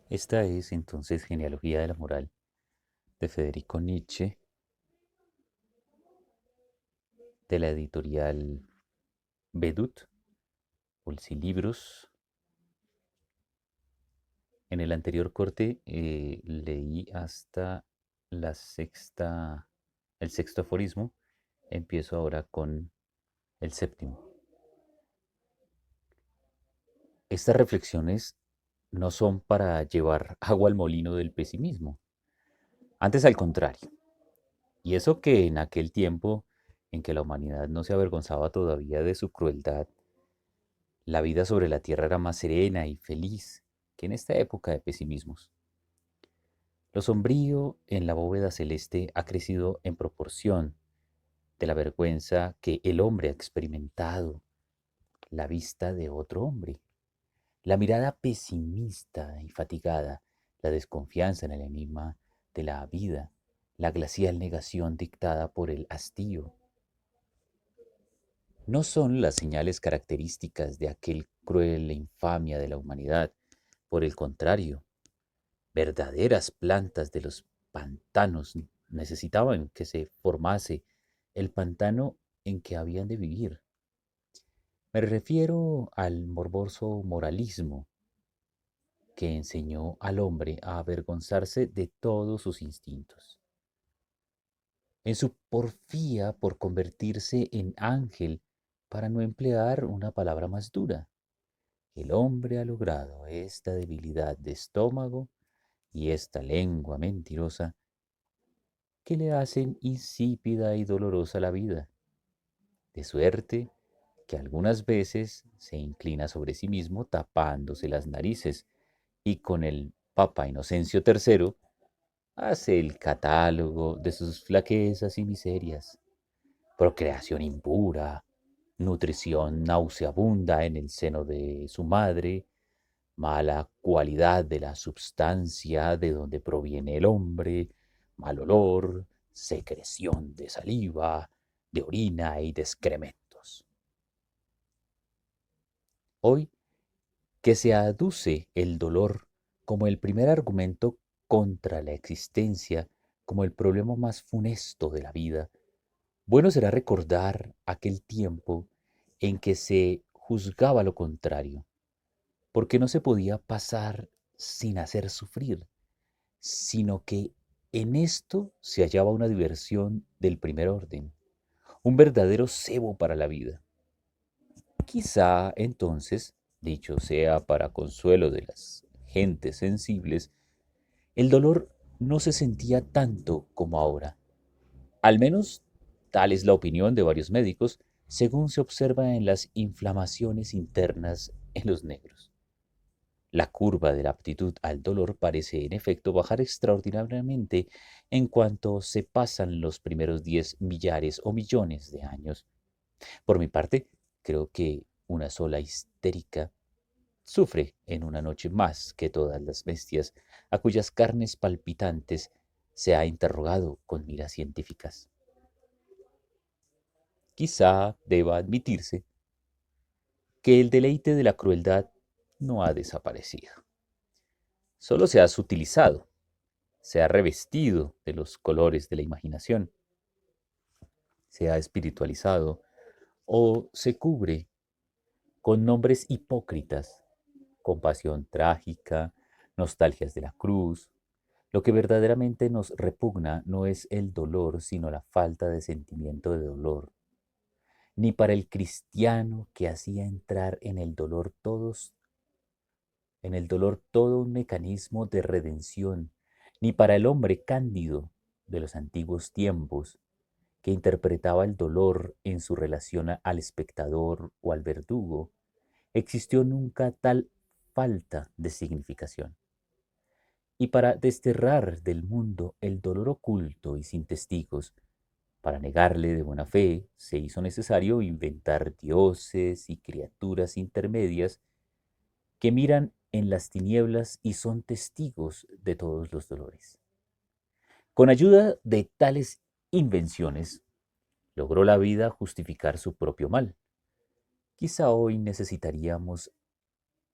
Esta es entonces Genealogía de la Moral de Federico Nietzsche, de la editorial Vedut, Libros. En el anterior corte leí hasta la sexta, el sexto aforismo. Empiezo ahora con el séptimo. Estas reflexiones no son para llevar agua al molino del pesimismo, antes al contrario. Y eso que en aquel tiempo en que la humanidad no se avergonzaba todavía de su crueldad, la vida sobre la tierra era más serena y feliz que en esta época de pesimismos. Lo sombrío en la bóveda celeste ha crecido en proporción de la vergüenza que el hombre ha experimentado, la vista de otro hombre, la mirada pesimista y fatigada, la desconfianza en el enigma de la vida, la glacial negación dictada por el hastío. No son las señales características de aquel cruel infamia de la humanidad. Por el contrario, verdaderas plantas de los pantanos necesitaban que se formase el pantano en que habían de vivir. Me refiero al morboso moralismo que enseñó al hombre a avergonzarse de todos sus instintos. En su porfía por convertirse en ángel, para no emplear una palabra más dura, el hombre ha logrado esta debilidad de estómago y esta lengua mentirosa que le hacen insípida y dolorosa la vida, de suerte que algunas veces se inclina sobre sí mismo tapándose las narices y con el Papa Inocencio III hace el catálogo de sus flaquezas y miserias, procreación impura, nutrición nauseabunda en el seno de su madre, mala cualidad de la substancia de donde proviene el hombre, mal olor, secreción de saliva, de orina y de excrementos. Hoy, que se aduce el dolor como el primer argumento contra la existencia, como el problema más funesto de la vida, bueno será recordar aquel tiempo en que se juzgaba lo contrario, porque no se podía pasar sin hacer sufrir, sino que en esto se hallaba una diversión del primer orden, un verdadero cebo para la vida. Quizá entonces, dicho sea para consuelo de las gentes sensibles, el dolor no se sentía tanto como ahora. Al menos tal es la opinión de varios médicos, según se observa en las inflamaciones internas en los negros. La curva de la aptitud al dolor parece en efecto bajar extraordinariamente en cuanto se pasan los primeros 10 millares o millones de años. Por mi parte, creo que una sola histérica sufre en una noche más que todas las bestias a cuyas carnes palpitantes se ha interrogado con miras científicas. Quizá deba admitirse que el deleite de la crueldad no ha desaparecido, solo se ha sutilizado, se ha revestido de los colores de la imaginación, se ha espiritualizado o se cubre con nombres hipócritas, compasión trágica, nostalgias de la cruz. Lo que verdaderamente nos repugna no es el dolor, sino la falta de sentimiento de dolor. Ni para el cristiano que hacía entrar en el dolor todo un mecanismo de redención, ni para el hombre cándido de los antiguos tiempos, que interpretaba el dolor en su relación al espectador o al verdugo, existió nunca tal falta de significación. Y para desterrar del mundo el dolor oculto y sin testigos, para negarle de buena fe, se hizo necesario inventar dioses y criaturas intermedias que miran en las tinieblas y son testigos de todos los dolores. Con ayuda de tales invenciones, logró la vida justificar su propio mal. Quizá hoy necesitaríamos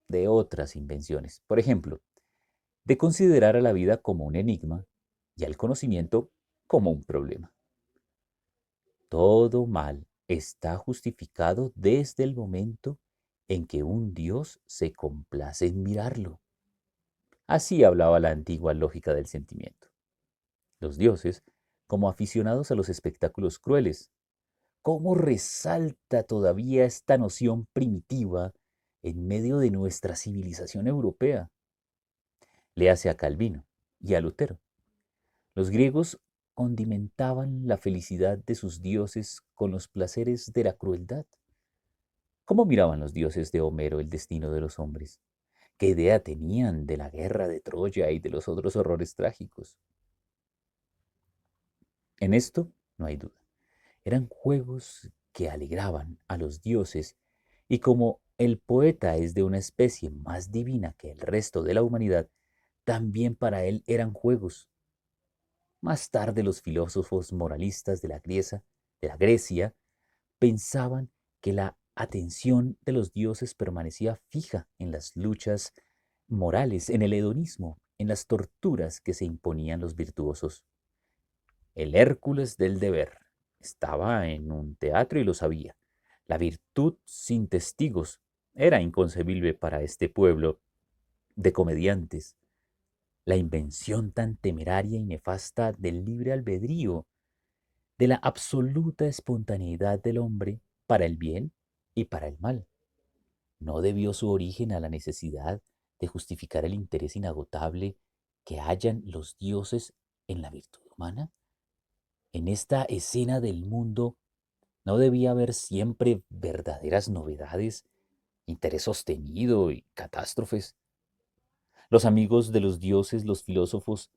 de otras invenciones. Por ejemplo, de considerar a la vida como un enigma y al conocimiento como un problema. Todo mal está justificado desde el momento en que un Dios se complace en mirarlo. Así hablaba la antigua lógica del sentimiento. Los dioses, como aficionados a los espectáculos crueles, ¿cómo resalta todavía esta noción primitiva en medio de nuestra civilización europea? Léase a Calvino y a Lutero. Los griegos condimentaban la felicidad de sus dioses con los placeres de la crueldad. ¿Cómo miraban los dioses de Homero el destino de los hombres? ¿Qué idea tenían de la guerra de Troya y de los otros horrores trágicos? En esto no hay duda. Eran juegos que alegraban a los dioses y como el poeta es de una especie más divina que el resto de la humanidad, también para él eran juegos. Más tarde los filósofos moralistas de la Grecia pensaban que la atención de los dioses permanecía fija en las luchas morales, en el hedonismo, en las torturas que se imponían los virtuosos. El Hércules del deber estaba en un teatro y lo sabía. La virtud sin testigos era inconcebible para este pueblo de comediantes. La invención tan temeraria y nefasta del libre albedrío, de la absoluta espontaneidad del hombre para el bien y para el mal. ¿No debió su origen a la necesidad de justificar el interés inagotable que hallan los dioses en la virtud humana? En esta escena del mundo no debía haber siempre verdaderas novedades, interés sostenido y catástrofes. Los amigos de los dioses, los filósofos,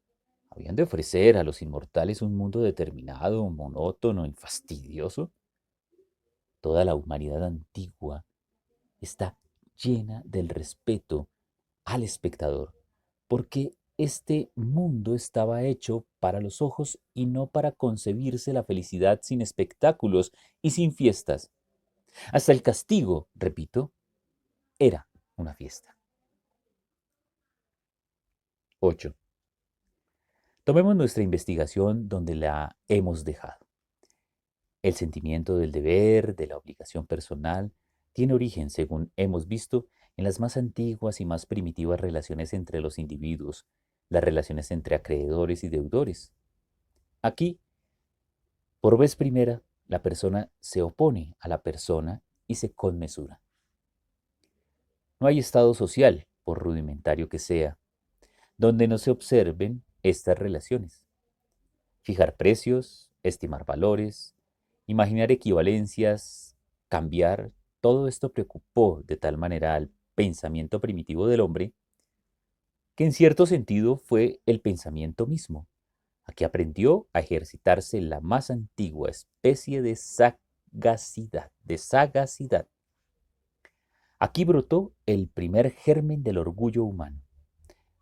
habían de ofrecer a los inmortales un mundo determinado, monótono y fastidioso. Toda la humanidad antigua está llena del respeto al espectador, porque este mundo estaba hecho para los ojos y no para concebirse la felicidad sin espectáculos y sin fiestas. Hasta el castigo, repito, era una fiesta. 8. Tomemos nuestra investigación donde la hemos dejado. El sentimiento del deber, de la obligación personal, tiene origen, según hemos visto, en las más antiguas y más primitivas relaciones entre los individuos, las relaciones entre acreedores y deudores. Aquí, por vez primera, la persona se opone a la persona y se conmesura. No hay estado social, por rudimentario que sea, donde no se observen estas relaciones. Fijar precios, estimar valores, imaginar equivalencias, cambiar, todo esto preocupó de tal manera al pensamiento primitivo del hombre que en cierto sentido fue el pensamiento mismo. Aquí aprendió a ejercitarse la más antigua especie de sagacidad. Aquí brotó el primer germen del orgullo humano,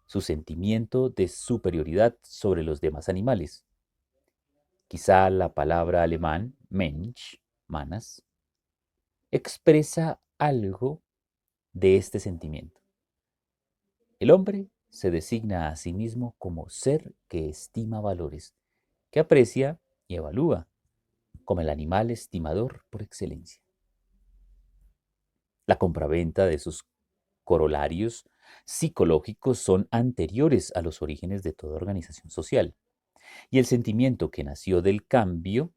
su sentimiento de superioridad sobre los demás animales. Quizá la palabra alemán Mensch, manas, expresa algo de este sentimiento. El hombre se designa a sí mismo como ser que estima valores, que aprecia y evalúa, como el animal estimador por excelencia. La compraventa de sus corolarios psicológicos son anteriores a los orígenes de toda organización social, y el sentimiento que nació del cambio,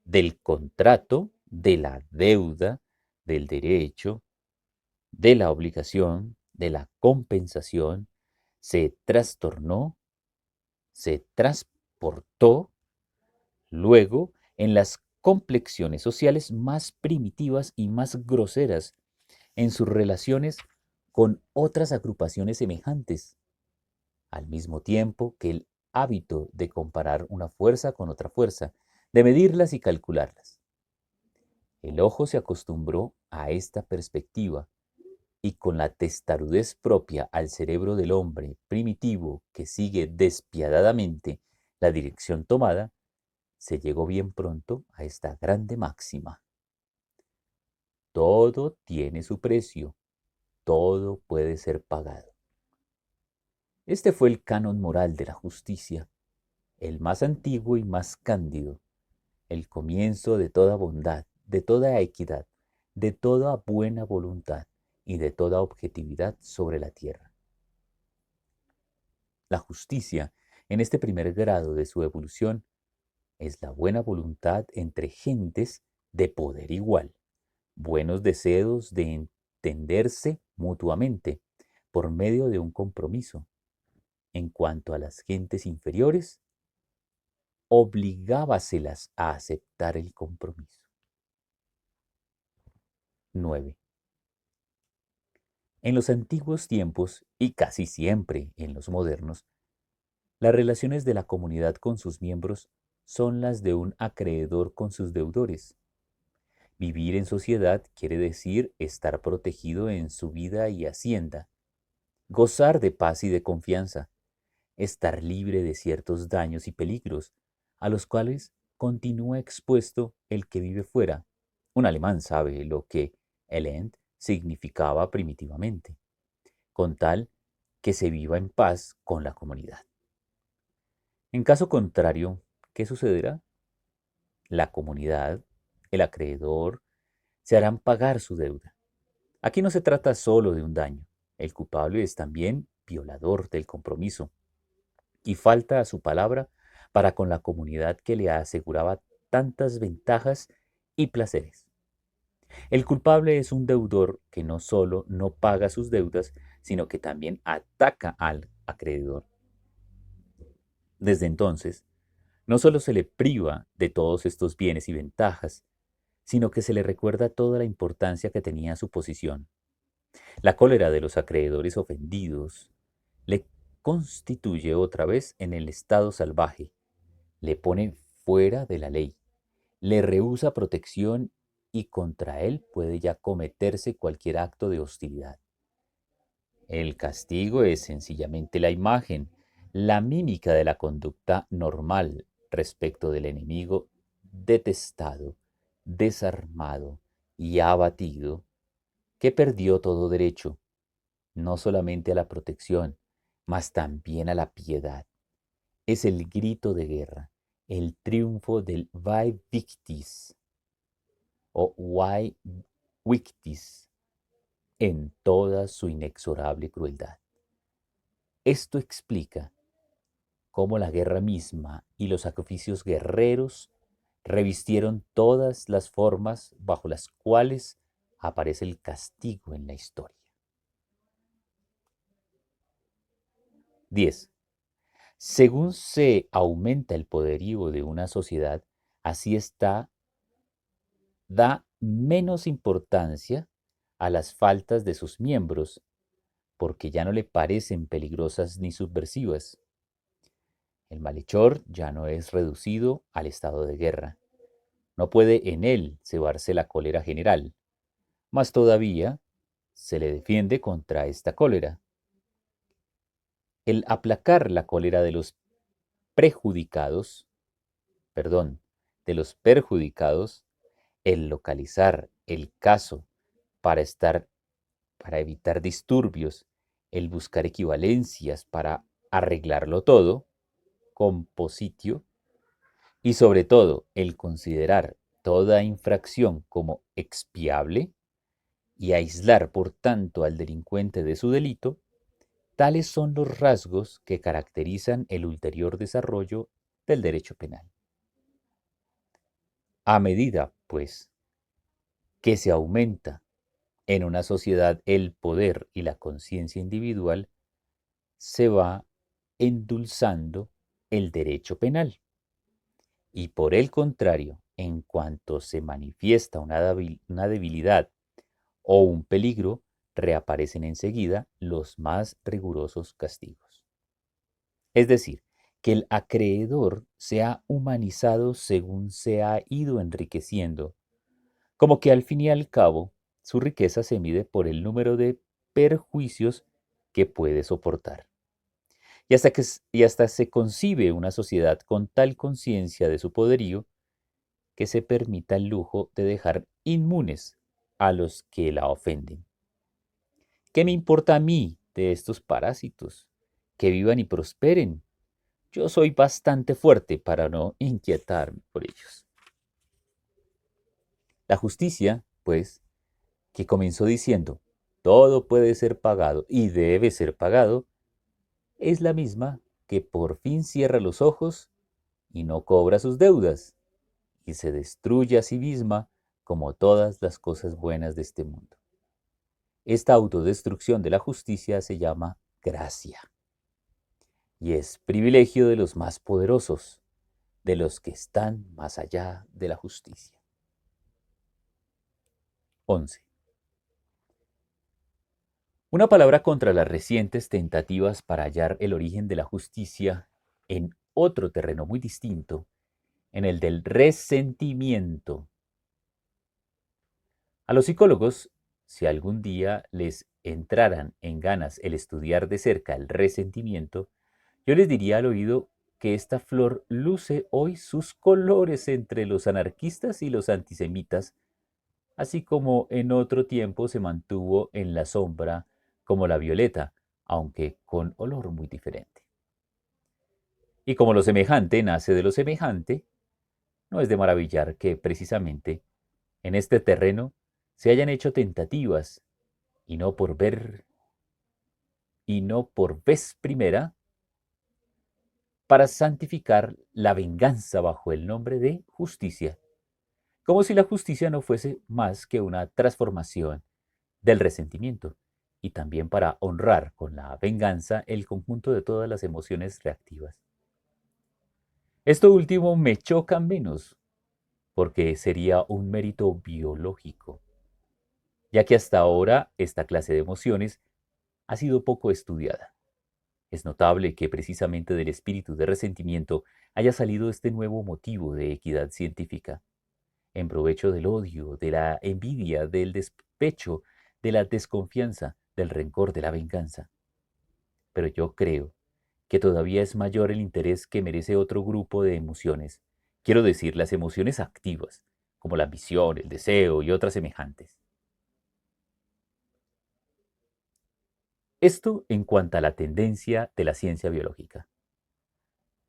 del contrato, de la deuda, del derecho, de la obligación, de la compensación, se trastornó, se transportó luego en las complexiones sociales más primitivas y más groseras en sus relaciones con otras agrupaciones semejantes, al mismo tiempo que el hábito de comparar una fuerza con otra fuerza, de medirlas y calcularlas. El ojo se acostumbró a esta perspectiva y con la testarudez propia al cerebro del hombre primitivo que sigue despiadadamente la dirección tomada, se llegó bien pronto a esta grande máxima. Todo tiene su precio, todo puede ser pagado. Este fue el canon moral de la justicia, el más antiguo y más cándido, el comienzo de toda bondad, de toda equidad, de toda buena voluntad y de toda objetividad sobre la tierra. La justicia, en este primer grado de su evolución, es la buena voluntad entre gentes de poder igual, buenos deseos de entenderse mutuamente por medio de un compromiso. En cuanto a las gentes inferiores, obligábaselas a aceptar el compromiso. 9. En los antiguos tiempos, y casi siempre en los modernos, las relaciones de la comunidad con sus miembros son las de un acreedor con sus deudores. Vivir en sociedad quiere decir estar protegido en su vida y hacienda, gozar de paz y de confianza, estar libre de ciertos daños y peligros, a los cuales continúa expuesto el que vive fuera. Un alemán sabe lo que Elend significaba primitivamente, con tal que se viva en paz con la comunidad. En caso contrario, ¿qué sucederá? La comunidad, el acreedor, se harán pagar su deuda. Aquí no se trata solo de un daño. El culpable es también violador del compromiso y falta a su palabra para con la comunidad que le aseguraba tantas ventajas y placeres. El culpable es un deudor que no solo no paga sus deudas, sino que también ataca al acreedor. Desde entonces, no solo se le priva de todos estos bienes y ventajas, sino que se le recuerda toda la importancia que tenía su posición. La cólera de los acreedores ofendidos le constituye otra vez en el estado salvaje, le pone fuera de la ley, le rehúsa protección y contra él puede ya cometerse cualquier acto de hostilidad. El castigo es sencillamente la imagen, la mímica de la conducta normal respecto del enemigo detestado, desarmado y abatido, que perdió todo derecho, no solamente a la protección, mas también a la piedad. Es el grito de guerra, el triunfo del Vae Victis o Vae Victis en toda su inexorable crueldad. Esto explica cómo la guerra misma y los sacrificios guerreros revistieron todas las formas bajo las cuales aparece el castigo en la historia. 10. Según se aumenta el poderío de una sociedad, así da menos importancia a las faltas de sus miembros, porque ya no le parecen peligrosas ni subversivas. El malhechor ya no es reducido al estado de guerra. No puede en él cebarse la cólera general, mas todavía se le defiende contra esta cólera. El aplacar la cólera de los prejudicados, perdón, de los perjudicados, el localizar el caso para para evitar disturbios, el buscar equivalencias para arreglarlo todo, compositio, y sobre todo el considerar toda infracción como expiable y aislar por tanto al delincuente de su delito, tales son los rasgos que caracterizan el ulterior desarrollo del derecho penal. A medida, pues, que se aumenta en una sociedad el poder y la conciencia individual, se va endulzando el derecho penal. Y por el contrario, en cuanto se manifiesta una debilidad o un peligro, reaparecen enseguida los más rigurosos castigos. Es decir, que el acreedor se ha humanizado según se ha ido enriqueciendo, como que al fin y al cabo su riqueza se mide por el número de perjuicios que puede soportar. Y hasta se concibe una sociedad con tal conciencia de su poderío que se permita el lujo de dejar inmunes a los que la ofenden. ¿Qué me importa a mí de estos parásitos? que vivan y prosperen. Yo soy bastante fuerte para no inquietarme por ellos. La justicia, pues, que comenzó diciendo, todo puede ser pagado y debe ser pagado, es la misma que por fin cierra los ojos y no cobra sus deudas, y se destruye a sí misma como todas las cosas buenas de este mundo. Esta autodestrucción de la justicia se llama gracia, y es privilegio de los más poderosos, de los que están más allá de la justicia. 11. Una palabra contra las recientes tentativas para hallar el origen de la justicia en otro terreno muy distinto, en el del resentimiento. A los psicólogos, si algún día les entraran en ganas el estudiar de cerca el resentimiento, yo les diría al oído que esta flor luce hoy sus colores entre los anarquistas y los antisemitas, así como en otro tiempo se mantuvo en la sombra como la violeta, aunque con olor muy diferente. Y como lo semejante nace de lo semejante, no es de maravillar que precisamente en este terreno se hayan hecho tentativas y no por ver y no por vez primera para santificar la venganza bajo el nombre de justicia, como si la justicia no fuese más que una transformación del resentimiento, y también para honrar con la venganza el conjunto de todas las emociones reactivas. Esto último me choca menos, porque sería un mérito biológico, ya que hasta ahora esta clase de emociones ha sido poco estudiada. Es notable que precisamente del espíritu de resentimiento haya salido este nuevo motivo de equidad científica, en provecho del odio, de la envidia, del despecho, de la desconfianza, del rencor, de la venganza. Pero yo creo que todavía es mayor el interés que merece otro grupo de emociones, quiero decir, las emociones activas, como la ambición, el deseo y otras semejantes. Esto en cuanto a la tendencia de la ciencia biológica.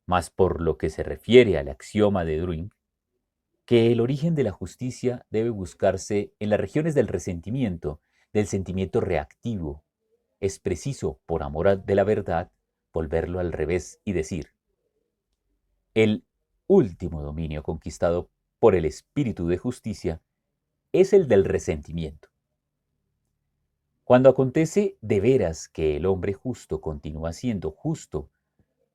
Mas por lo que se refiere al axioma de Druin, que el origen de la justicia debe buscarse en las regiones del resentimiento, del sentimiento reactivo, es preciso, por amor de la verdad, volverlo al revés y decir, el último dominio conquistado por el espíritu de justicia es el del resentimiento. Cuando acontece de veras que el hombre justo continúa siendo justo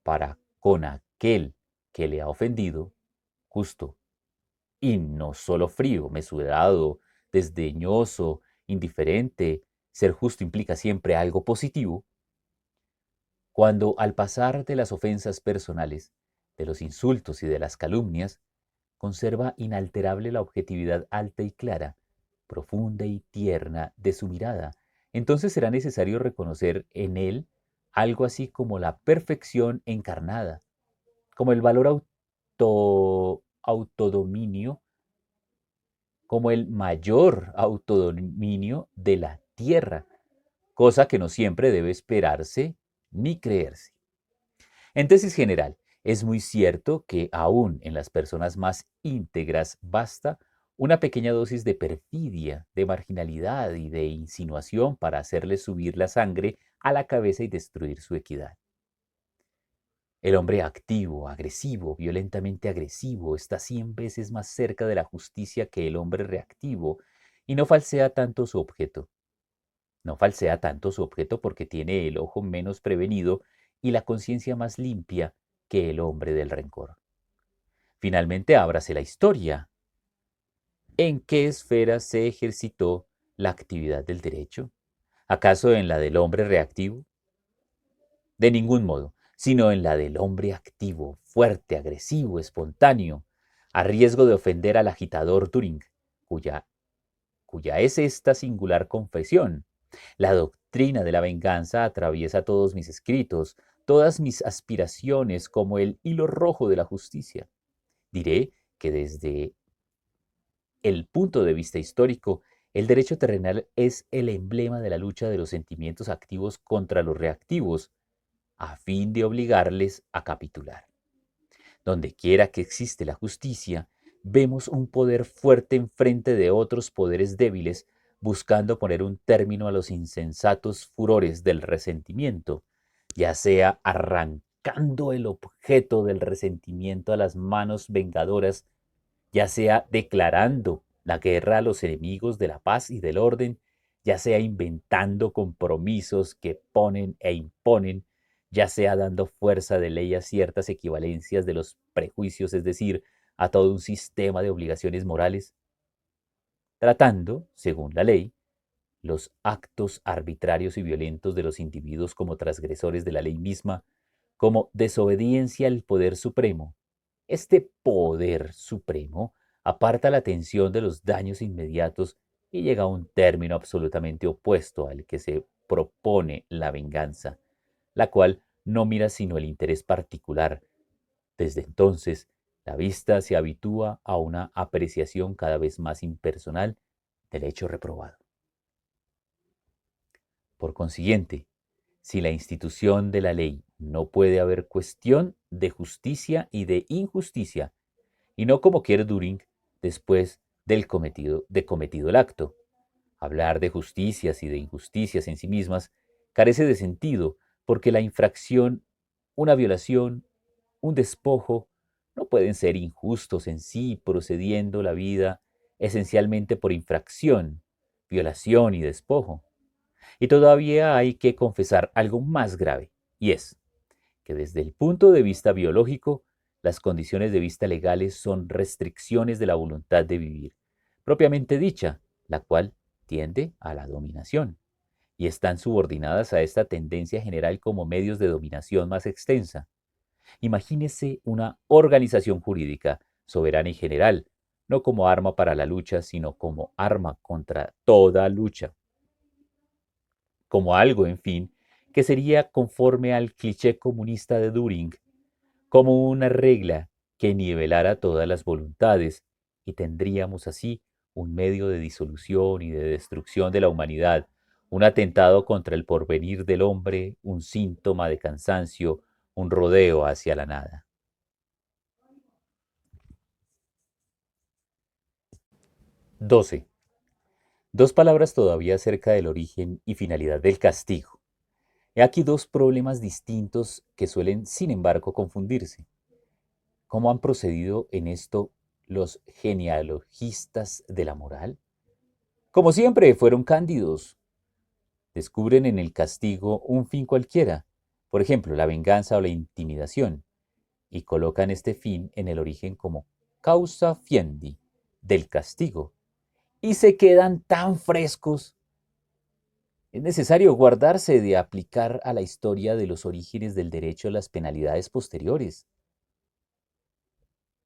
para con aquel que le ha ofendido, justo, y no solo frío, mesurado, desdeñoso, indiferente, ser justo implica siempre algo positivo, cuando al pasar de las ofensas personales, de los insultos y de las calumnias, conserva inalterable la objetividad alta y clara, profunda y tierna de su mirada, entonces será necesario reconocer en él algo así como la perfección encarnada, como el valor autodominio, como el mayor autodominio de la tierra, cosa que no siempre debe esperarse ni creerse. En tesis general, es muy cierto que aún en las personas más íntegras basta una pequeña dosis de perfidia, de marginalidad y de insinuación para hacerles subir la sangre a la cabeza y destruir su equidad. El hombre activo, agresivo, violentamente agresivo, está 100 veces más cerca de la justicia que el hombre reactivo y no falsea tanto su objeto. No falsea tanto su objeto porque tiene el ojo menos prevenido y la conciencia más limpia que el hombre del rencor. Finalmente, ábrase la historia. ¿En qué esfera se ejercitó la actividad del derecho? ¿Acaso en la del hombre reactivo? De ningún modo, sino en la del hombre activo, fuerte, agresivo, espontáneo, a riesgo de ofender al agitador Turing, cuya es esta singular confesión. La doctrina de la venganza atraviesa todos mis escritos, todas mis aspiraciones como el hilo rojo de la justicia. Diré que desde el punto de vista histórico, el derecho terrenal es el emblema de la lucha de los sentimientos activos contra los reactivos, a fin de obligarles a capitular. Donde quiera que existe la justicia, vemos un poder fuerte enfrente de otros poderes débiles, buscando poner un término a los insensatos furores del resentimiento, ya sea arrancando el objeto del resentimiento a las manos vengadoras, ya sea declarando la guerra a los enemigos de la paz y del orden, ya sea inventando compromisos que ponen e imponen, ya sea dando fuerza de ley a ciertas equivalencias de los prejuicios, es decir, a todo un sistema de obligaciones morales, tratando, según la ley, los actos arbitrarios y violentos de los individuos como transgresores de la ley misma, como desobediencia al poder supremo. Este poder supremo aparta la atención de los daños inmediatos y llega a un término absolutamente opuesto al que se propone la venganza, la cual no mira sino el interés particular. Desde entonces, la vista se habitúa a una apreciación cada vez más impersonal del hecho reprobado. Por consiguiente, si la institución de la ley no puede haber cuestión de justicia y de injusticia, y no como quiere Düring después de cometido el acto. Hablar de justicias y de injusticias en sí mismas carece de sentido porque la infracción, una violación, un despojo, no pueden ser injustos en sí, procediendo la vida esencialmente por infracción, violación y despojo. Y todavía hay que confesar algo más grave, y es que desde el punto de vista biológico, las condiciones de vista legales son restricciones de la voluntad de vivir, propiamente dicha, la cual tiende a la dominación, y están subordinadas a esta tendencia general como medios de dominación más extensa. Imagínese una organización jurídica soberana y general, no como arma para la lucha, sino como arma contra toda lucha, como algo, en fin, que sería conforme al cliché comunista de Düring, como una regla que nivelara todas las voluntades, y tendríamos así un medio de disolución y de destrucción de la humanidad, un atentado contra el porvenir del hombre, un síntoma de cansancio, un rodeo hacia la nada. 12. Dos palabras todavía acerca del origen y finalidad del castigo. He aquí dos problemas distintos que suelen, sin embargo, confundirse. ¿Cómo han procedido en esto los genealogistas de la moral? Como siempre, fueron cándidos. Descubren en el castigo un fin cualquiera, por ejemplo, la venganza o la intimidación, y colocan este fin en el origen como causa fiendi del castigo, y se quedan tan frescos. Es necesario guardarse de aplicar a la historia de los orígenes del derecho las penalidades posteriores.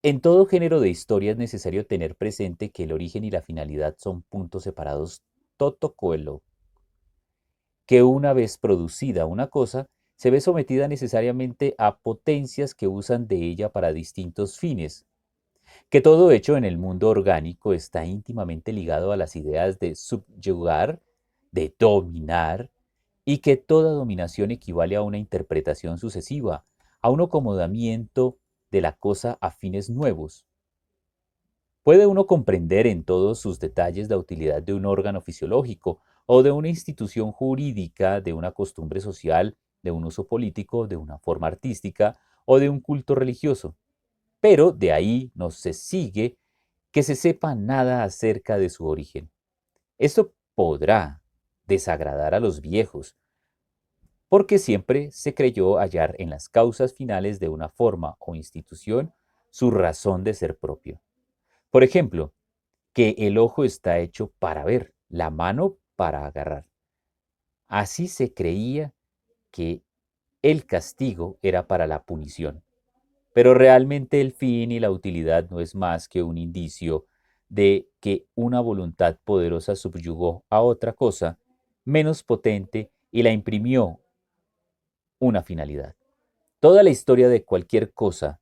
En todo género de historia es necesario tener presente que el origen y la finalidad son puntos separados toto coelo, que una vez producida una cosa, se ve sometida necesariamente a potencias que usan de ella para distintos fines, que todo hecho en el mundo orgánico está íntimamente ligado a las ideas de subyugar, de dominar, y que toda dominación equivale a una interpretación sucesiva, a un acomodamiento de la cosa a fines nuevos. ¿Puede uno comprender en todos sus detalles la utilidad de un órgano fisiológico o de una institución jurídica, de una costumbre social, de un uso político, de una forma artística o de un culto religioso? Pero de ahí no se sigue que se sepa nada acerca de su origen. Esto podrá desagradar a los viejos, porque siempre se creyó hallar en las causas finales de una forma o institución su razón de ser propio. Por ejemplo, que el ojo está hecho para ver, la mano para agarrar. Así se creía que el castigo era para la punición, pero realmente el fin y la utilidad no es más que un indicio de que una voluntad poderosa subyugó a otra cosa menos potente y la imprimió una finalidad. Toda la historia de cualquier cosa,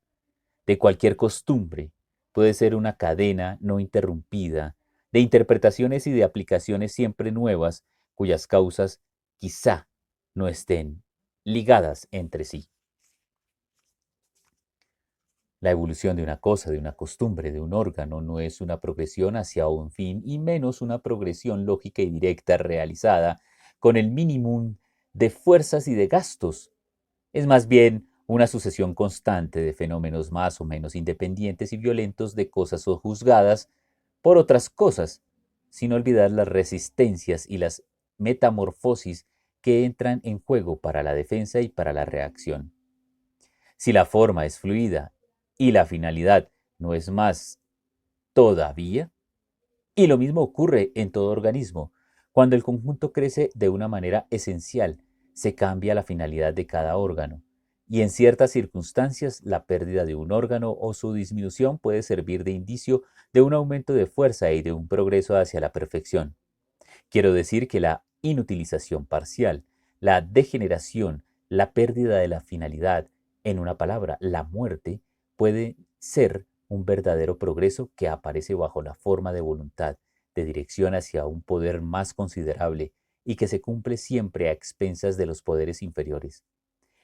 de cualquier costumbre, puede ser una cadena no interrumpida de interpretaciones y de aplicaciones siempre nuevas cuyas causas quizá no estén ligadas entre sí. La evolución de una cosa, de una costumbre, de un órgano, no es una progresión hacia un fin y menos una progresión lógica y directa realizada con el mínimo de fuerzas y de gastos. Es más bien una sucesión constante de fenómenos más o menos independientes y violentos de cosas sojuzgadas por otras cosas, sin olvidar las resistencias y las metamorfosis que entran en juego para la defensa y para la reacción. Si la forma es fluida y la finalidad no es más todavía, y lo mismo ocurre en todo organismo, cuando el conjunto crece de una manera esencial, se cambia la finalidad de cada órgano, y en ciertas circunstancias la pérdida de un órgano o su disminución puede servir de indicio de un aumento de fuerza y de un progreso hacia la perfección. Quiero decir que la inutilización parcial, la degeneración, la pérdida de la finalidad, en una palabra, la muerte, puede ser un verdadero progreso que aparece bajo la forma de voluntad, de dirección hacia un poder más considerable y que se cumple siempre a expensas de los poderes inferiores.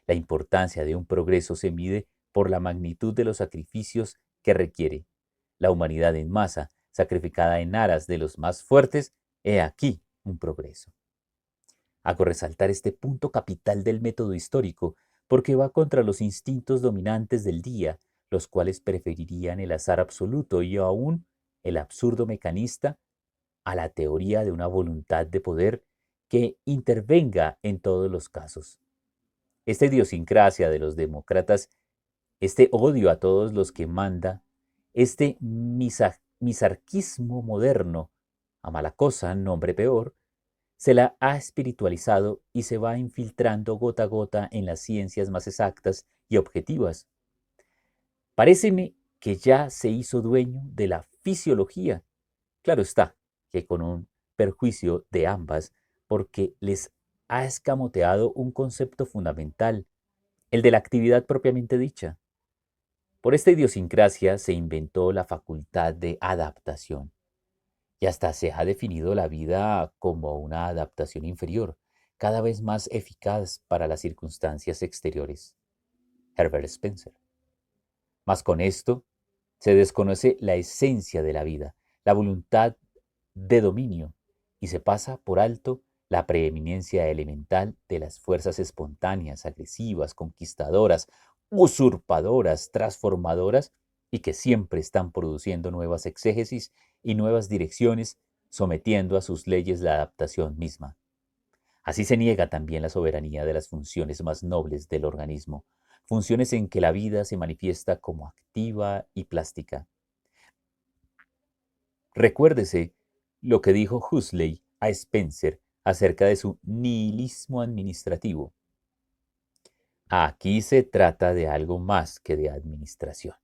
La importancia de un progreso se mide por la magnitud de los sacrificios que requiere. La humanidad en masa, sacrificada en aras de los más fuertes, he aquí un progreso. Hago resaltar este punto capital del método histórico porque va contra los instintos dominantes del día, los cuales preferirían el azar absoluto y aún el absurdo mecanista a la teoría de una voluntad de poder que intervenga en todos los casos. Esta idiosincrasia de los demócratas, este odio a todos los que manda, este misarquismo moderno, a mala cosa, nombre peor, se la ha espiritualizado y se va infiltrando gota a gota en las ciencias más exactas y objetivas. Paréceme que ya se hizo dueño de la fisiología. Claro está, que con un perjuicio de ambas, porque les ha escamoteado un concepto fundamental, el de la actividad propiamente dicha. Por esta idiosincrasia se inventó la facultad de adaptación y hasta se ha definido la vida como una adaptación inferior, cada vez más eficaz para las circunstancias exteriores. Herbert Spencer. Mas con esto se desconoce la esencia de la vida, la voluntad de dominio, y se pasa por alto la preeminencia elemental de las fuerzas espontáneas, agresivas, conquistadoras, usurpadoras, transformadoras, y que siempre están produciendo nuevas exégesis y nuevas direcciones, sometiendo a sus leyes la adaptación misma. Así se niega también la soberanía de las funciones más nobles del organismo, funciones en que la vida se manifiesta como activa y plástica. Recuérdese lo que dijo Huxley a Spencer acerca de su nihilismo administrativo. Aquí se trata de algo más que de administración.